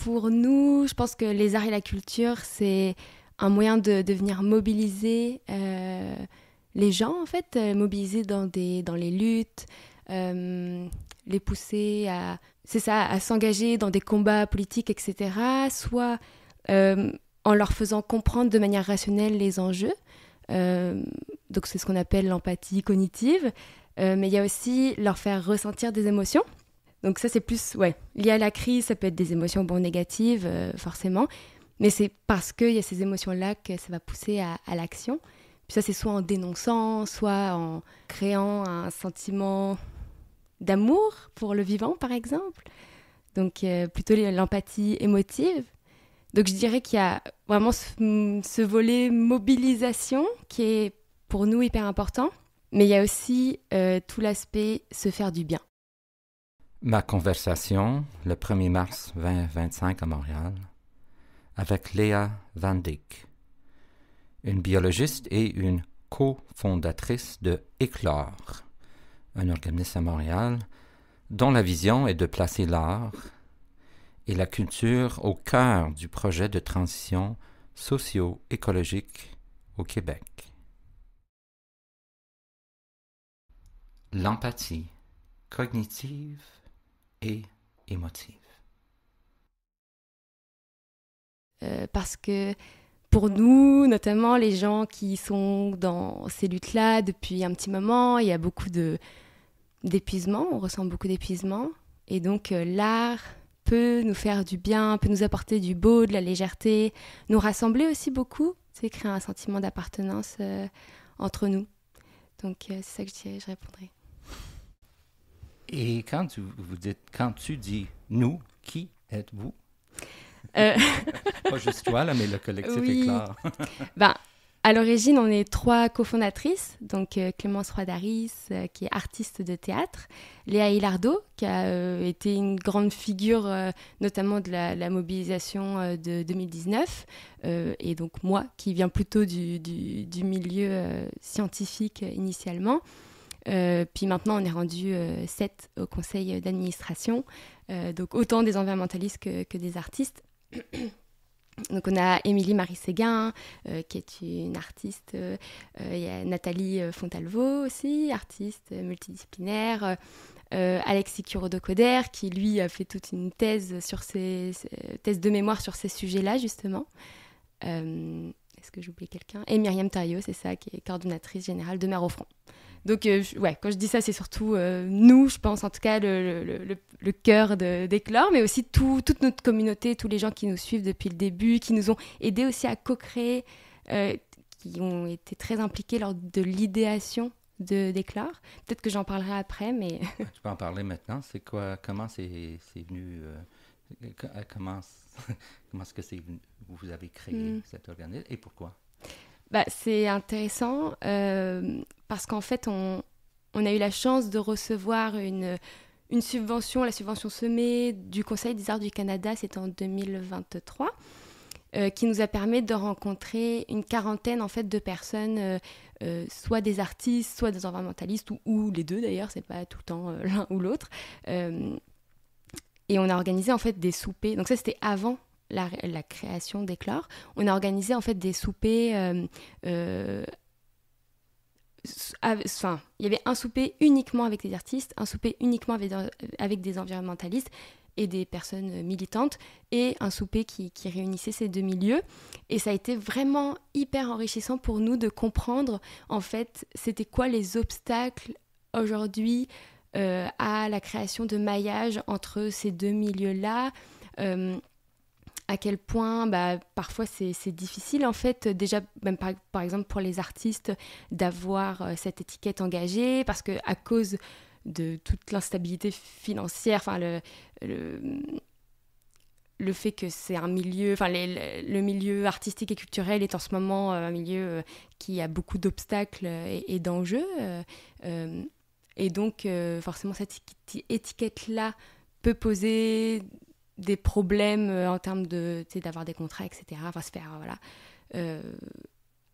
pour nous, je pense que les arts et la culture, c'est un moyen de venir mobiliser les gens, en fait, mobiliser dans les luttes, les pousser à s'engager dans des combats politiques, etc. Soit en leur faisant comprendre de manière rationnelle les enjeux. Donc c'est ce qu'on appelle l'empathie cognitive. Mais il y a aussi leur faire ressentir des émotions. Donc ça, c'est plus lié à la crise. Ça peut être des émotions négatives, forcément. Mais c'est parce qu'il y a ces émotions-là que ça va pousser à l'action. Puis ça, c'est soit en dénonçant, soit en créant un sentiment d'amour pour le vivant, par exemple. Donc plutôt l'empathie émotive. Donc je dirais qu'il y a vraiment ce volet mobilisation qui est pour nous hyper important. Mais il y a aussi tout l'aspect se faire du bien. Ma conversation le 1er mars 2025 à Montréal avec Léa Van Dyck, une biologiste et une cofondatrice de Éclore, un organisme à Montréal dont la vision est de placer l'art et la culture au cœur du projet de transition socio-écologique au Québec. L'empathie cognitive et émotive. Parce que pour nous, notamment les gens qui sont dans ces luttes-là depuis un petit moment, il y a beaucoup d'épuisement, on ressent beaucoup d'épuisement. Et donc l'art peut nous faire du bien, peut nous apporter du beau, de la légèreté, nous rassembler aussi beaucoup, c'est créer un sentiment d'appartenance entre nous. Donc c'est ça que je répondrai. Et quand tu dis nous, qui êtes-vous? Pas juste toi, là, mais le collectif Éclore. À l'origine, on est 3 cofondatrices, donc Clémence Roy-Daris, qui est artiste de théâtre, Léa Hilardo, qui a été une grande figure, notamment de la mobilisation de 2019, et donc moi, qui viens plutôt du milieu scientifique initialement. Puis maintenant, on est rendu 7 au conseil d'administration, donc autant des environnementalistes que des artistes. Donc on a Émilie Marie Séguin, qui est une artiste, il y a Nathalie Fontalvo aussi, artiste multidisciplinaire, Alexis Curodo-Coder, qui lui a fait toute une thèse de mémoire sur ces sujets-là justement. Est-ce que j'ai oublié quelqu'un? Et Myriam Thariot, c'est ça, qui est coordonnatrice générale de Mères au Front. Donc, quand je dis ça, c'est surtout nous, je pense, en tout cas, le cœur d'Éclore, mais aussi toute notre communauté, tous les gens qui nous suivent depuis le début, qui nous ont aidés aussi à co-créer, qui ont été très impliqués lors de l'idéation d'Éclore. Peut-être que j'en parlerai après, mais... Tu peux en parler maintenant. C'est quoi? Comment c'est venu... comment est-ce que vous avez créé cet organisme et pourquoi? C'est intéressant parce qu'en fait, on a eu la chance de recevoir une subvention, la subvention Semé du Conseil des arts du Canada, c'était en 2023, qui nous a permis de rencontrer une quarantaine en fait, de personnes, soit des artistes, soit des environnementalistes, ou les deux d'ailleurs, c'est pas tout le temps l'un ou l'autre. Et on a organisé en fait des soupers, donc ça c'était avant la création d'Éclore. On a organisé en fait des soupers. Il y avait un souper uniquement avec des artistes, un souper uniquement avec des environnementalistes et des personnes militantes, et un souper qui réunissait ces deux milieux. Et ça a été vraiment hyper enrichissant pour nous de comprendre en fait c'était quoi les obstacles aujourd'hui à la création de maillage entre ces deux milieux-là. À quel point parfois c'est difficile en fait, déjà même par exemple pour les artistes d'avoir cette étiquette engagée, parce qu'à cause de toute l'instabilité financière, le fait que c'est un milieu, le milieu artistique et culturel est en ce moment un milieu qui a beaucoup d'obstacles et d'enjeux, et donc forcément cette étiquette-là peut poser des problèmes en termes d'avoir des contrats, etc. Se faire, voilà.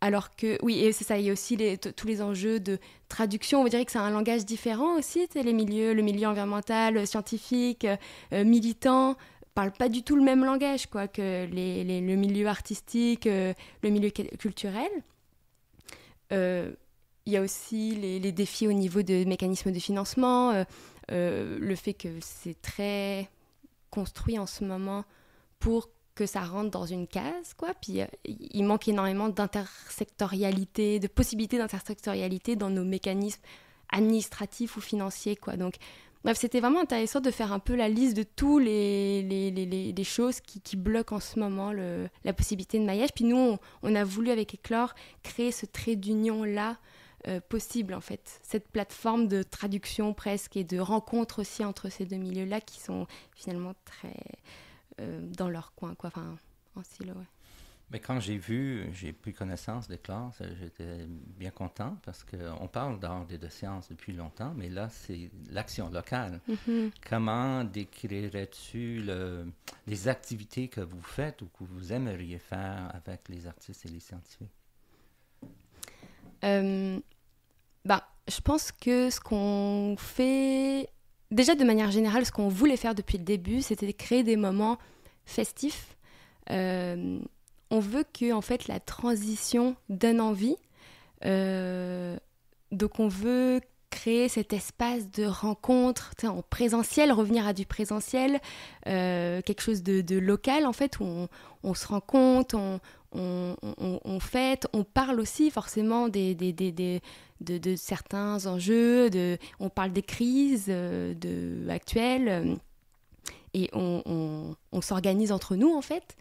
Alors que, oui, et c'est ça, il y a aussi tous les enjeux de traduction. On dirait que c'est un langage différent aussi, le milieu environnemental, scientifique, militant, parlent pas du tout le même langage quoi, que le milieu artistique, le milieu culturel. Il y a aussi les défis au niveau des mécanismes de financement, le fait que c'est très construit en ce moment pour que ça rentre dans une case, quoi. Puis il manque énormément d'intersectorialité, de possibilités d'intersectorialité dans nos mécanismes administratifs ou financiers, quoi. Donc, bref, c'était vraiment intéressant de faire un peu la liste de tous les choses qui bloquent en ce moment la possibilité de maillage. Puis nous, on a voulu, avec Éclore, créer ce trait d'union-là possible, en fait. Cette plateforme de traduction presque et de rencontre aussi entre ces deux milieux-là qui sont finalement très dans leur coin, quoi. Enfin, en silo, ouais. Mais quand j'ai pris connaissance d'Éclore, j'étais bien content parce qu'on parle d'art et de sciences depuis longtemps, mais là, c'est l'action locale. Mm-hmm. Comment décrirais-tu les activités que vous faites ou que vous aimeriez faire avec les artistes et les scientifiques? Je pense que ce qu'on fait, déjà de manière générale, ce qu'on voulait faire depuis le début, c'était de créer des moments festifs. On veut que en fait, la transition donne envie. Donc on veut créer cet espace de rencontre en présentiel, revenir à du présentiel, quelque chose de local en fait, où on se rencontre, on fête, on parle aussi forcément de certains enjeux, on parle des crises actuelles, et on s'organise entre nous en fait.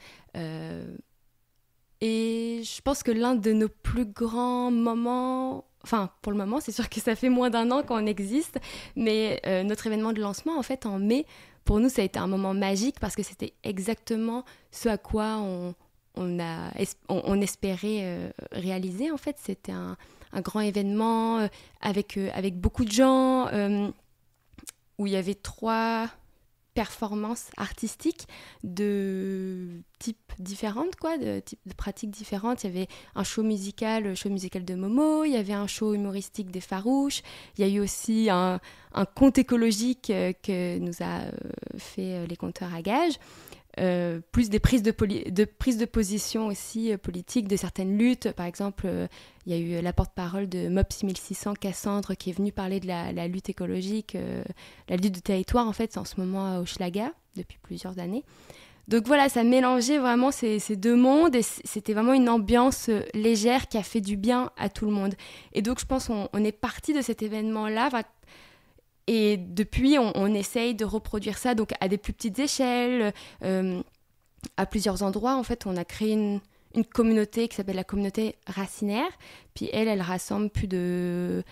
Et je pense que l'un de nos plus grands moments, enfin pour le moment c'est sûr que ça fait moins d'1 an qu'on existe, mais notre événement de lancement en fait en mai, pour nous ça a été un moment magique parce que c'était exactement ce à quoi on espérait réaliser en fait. C'était un grand événement avec beaucoup de gens, où il y avait 3 performances artistiques de types différentes, quoi, de types de pratiques différentes. Il y avait un show musical, le show musical de Momo, il y avait un show humoristique des Farouches, il y a eu aussi un conte écologique que nous a fait les Conteurs à gages. Plus des prises de position aussi politiques de certaines luttes. Par exemple, il y a eu la porte-parole de MOP 6600, Cassandre, qui est venue parler de la lutte écologique, la lutte du territoire, en fait, en ce moment à Hochelaga, depuis plusieurs années. Donc voilà, ça mélangeait vraiment ces 2 mondes, et c'était vraiment une ambiance légère qui a fait du bien à tout le monde. Et donc je pense qu'on est parti de cet événement-là, et depuis, on essaye de reproduire ça donc à des plus petites échelles, à plusieurs endroits. En fait, on a créé une communauté qui s'appelle la communauté racinaire. Puis elle rassemble plus de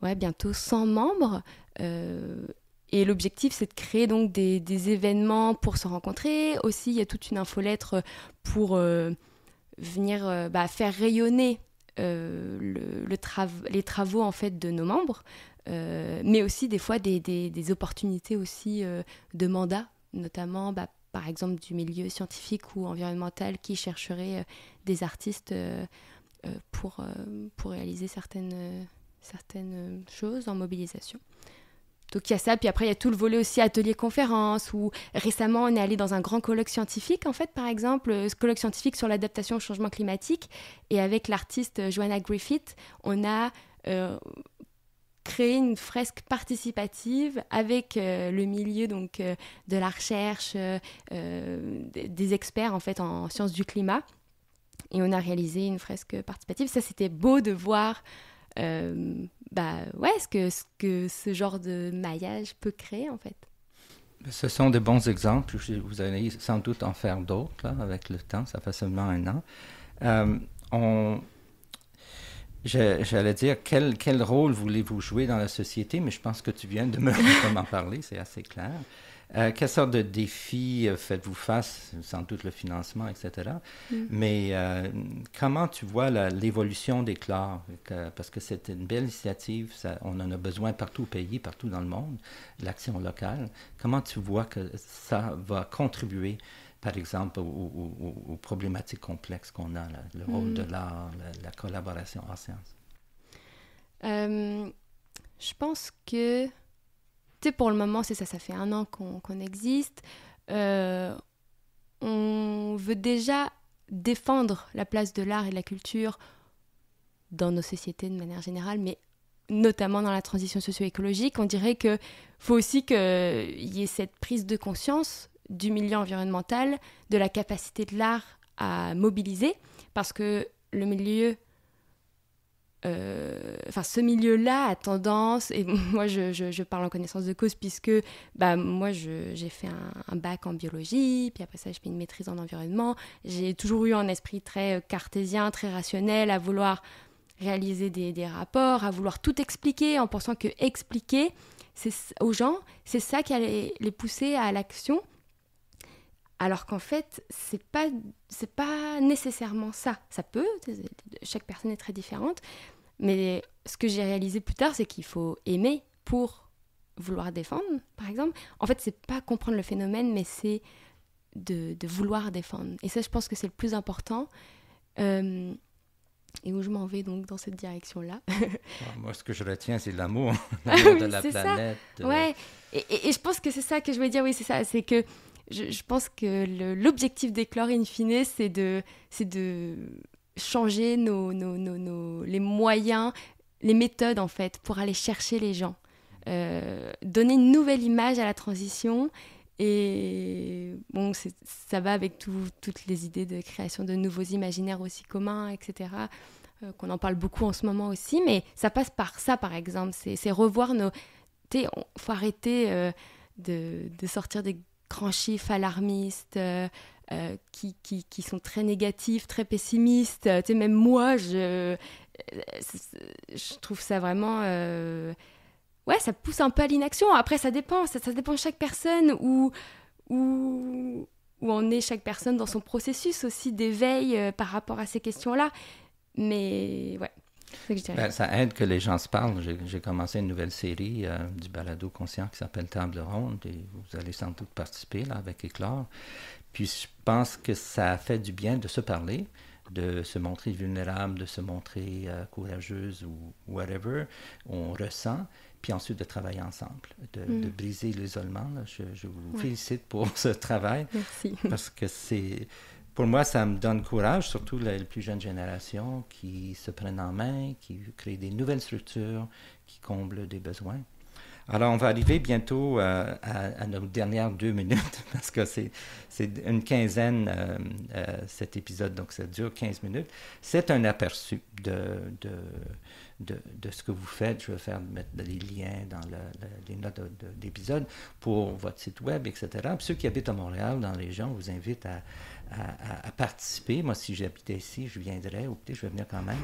bientôt 100 membres. Et l'objectif, c'est de créer donc des événements pour se rencontrer. Aussi, il y a toute une infolettre pour venir faire rayonner les travaux en fait, de nos membres. Mais aussi des fois des opportunités aussi de mandat, notamment par exemple du milieu scientifique ou environnemental qui chercherait des artistes pour réaliser certaines choses en mobilisation. Donc il y a ça, puis après il y a tout le volet aussi atelier-conférence, où récemment on est allé dans un grand colloque scientifique, en fait, par exemple, ce colloque scientifique sur l'adaptation au changement climatique, et avec l'artiste Joanna Griffith, on a créer une fresque participative avec le milieu donc, de la recherche, des experts en fait en sciences du climat, et on a réalisé une fresque participative. Ça, c'était beau de voir ce que ce genre de maillage peut créer en fait. Ce sont de bons exemples. Vous allez sans doute en faire d'autres là, avec le temps. Ça fait seulement 1 an. J'allais dire, quel rôle voulez-vous jouer dans la société, mais je pense que tu viens de m'en parler, c'est assez clair. Quelle sorte de défis faites-vous face, sans doute le financement, etc. Mais comment tu vois l'évolution d'Éclore? Parce que c'est une belle initiative, on en a besoin partout au pays, partout dans le monde, l'action locale. Comment tu vois que ça va contribuer, par exemple, aux problématiques complexes qu'on a, là, le rôle de l'art, la collaboration en sciences? Je pense que, pour le moment, c'est ça, ça fait 1 an qu'on existe. on veut déjà défendre la place de l'art et de la culture dans nos sociétés de manière générale, mais notamment dans la transition socio-écologique. On dirait qu'il faut aussi qu'il y ait cette prise de conscience du milieu environnemental, de la capacité de l'art à mobiliser, parce que le milieu... ce milieu-là a tendance, et moi je parle en connaissance de cause puisque moi j'ai fait un bac en biologie, puis après ça je fais une maîtrise en environnement. J'ai toujours eu un esprit très cartésien, très rationnel, à vouloir réaliser des rapports, à vouloir tout expliquer en pensant que expliquer aux gens, c'est ça qui allait les pousser à l'action. Alors qu'en fait, c'est pas nécessairement ça. Ça peut, chaque personne est très différente. Mais ce que j'ai réalisé plus tard, c'est qu'il faut aimer pour vouloir défendre, par exemple. En fait, c'est pas comprendre le phénomène, mais c'est de vouloir défendre. Et ça, je pense que c'est le plus important. Et où je m'en vais donc dans cette direction-là. Moi, ce que je retiens, c'est l'amour, l'amour de la planète. Ouais. Et je pense que c'est ça que je voulais dire. Oui, c'est ça. C'est que je pense que l'objectif d'Éclore, in fine, c'est de changer les moyens, les méthodes, en fait, pour aller chercher les gens. Donner une nouvelle image à la transition. Et bon, ça va avec toutes les idées de création de nouveaux imaginaires aussi communs, etc., qu'on en parle beaucoup en ce moment aussi, mais ça passe par ça, par exemple. C'est revoir il faut arrêter de sortir des grands chiffres alarmistes qui sont très négatifs, très pessimistes. Même moi, je trouve ça vraiment... Ouais, ça pousse un peu à l'inaction. Après, ça dépend de chaque personne où en est chaque personne dans son processus aussi d'éveil par rapport à ces questions-là. Mais ouais, c'est ce que je dirais. Ça aide que les gens se parlent. J'ai commencé une nouvelle série du balado conscient qui s'appelle Table ronde et vous allez sans doute participer là, avec Éclore. Puis je pense que ça fait du bien de se parler, de se montrer vulnérable, de se montrer courageuse ou whatever on ressent, puis ensuite de travailler ensemble, de briser l'isolement. Je vous félicite pour ce travail. Merci. Parce que pour moi, ça me donne courage, surtout les plus jeunes générations qui se prennent en main, qui créent des nouvelles structures, qui comblent des besoins. Alors, on va arriver bientôt à nos dernières 2 minutes, parce que c'est une quinzaine, cet épisode, donc ça dure 15 minutes. C'est un aperçu de ce que vous faites. Je vais mettre des liens dans les notes d'épisode pour votre site web, etc. Puis ceux qui habitent à Montréal, dans les régions, je vous invite à participer. Moi, si j'habitais ici, je viendrais, ou peut-être je vais venir quand même.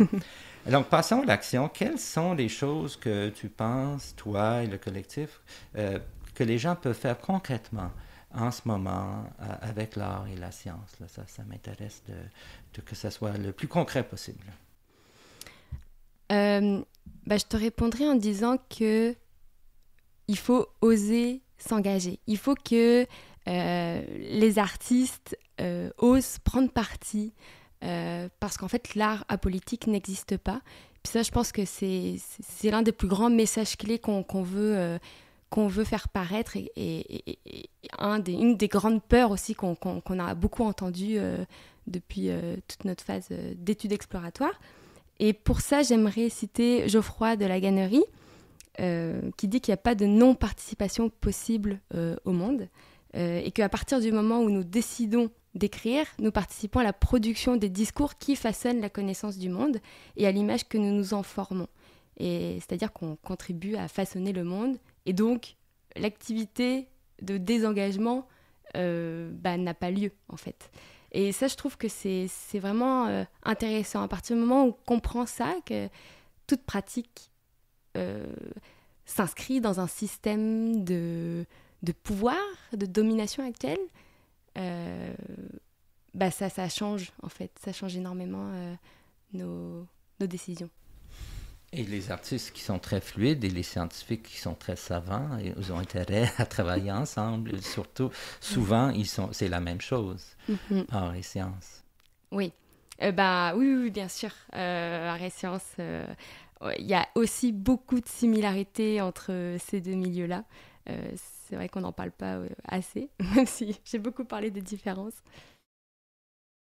Donc, passons à l'action. Quelles sont les choses que tu penses, toi et le collectif, que les gens peuvent faire concrètement en ce moment avec l'art et la science? Là, ça m'intéresse que ça soit le plus concret possible. Je te répondrai en disant que il faut oser s'engager. Il faut que les artistes osent prendre parti parce qu'en fait l'art apolitique n'existe pas. Puis ça, je pense que c'est l'un des plus grands messages clés qu'on veut faire paraître et une des grandes peurs aussi qu'on a beaucoup entendu depuis toute notre phase d'études exploratoires. Et pour ça, j'aimerais citer Geoffroy de la Gannerie, qui dit qu'il n'y a pas de non-participation possible au monde, et qu'à partir du moment où nous décidons d'écrire, nous participons à la production des discours qui façonnent la connaissance du monde et à l'image que nous nous en formons. Et c'est-à-dire qu'on contribue à façonner le monde, et donc l'activité de désengagement n'a pas lieu, en fait. Et ça, je trouve que c'est vraiment intéressant. À partir du moment où on comprend ça, que toute pratique s'inscrit dans un système de pouvoir, de domination actuelle, ça change, en fait. Ça change énormément nos décisions. Et les artistes qui sont très fluides et les scientifiques qui sont très savants, ils ont intérêt à travailler ensemble. Et surtout, souvent, c'est la même chose, art et sciences. Oui. Oui, bien sûr. Art et sciences, il y a aussi beaucoup de similarités entre ces deux milieux-là. c'est vrai qu'on n'en parle pas assez, même si j'ai beaucoup parlé des différences.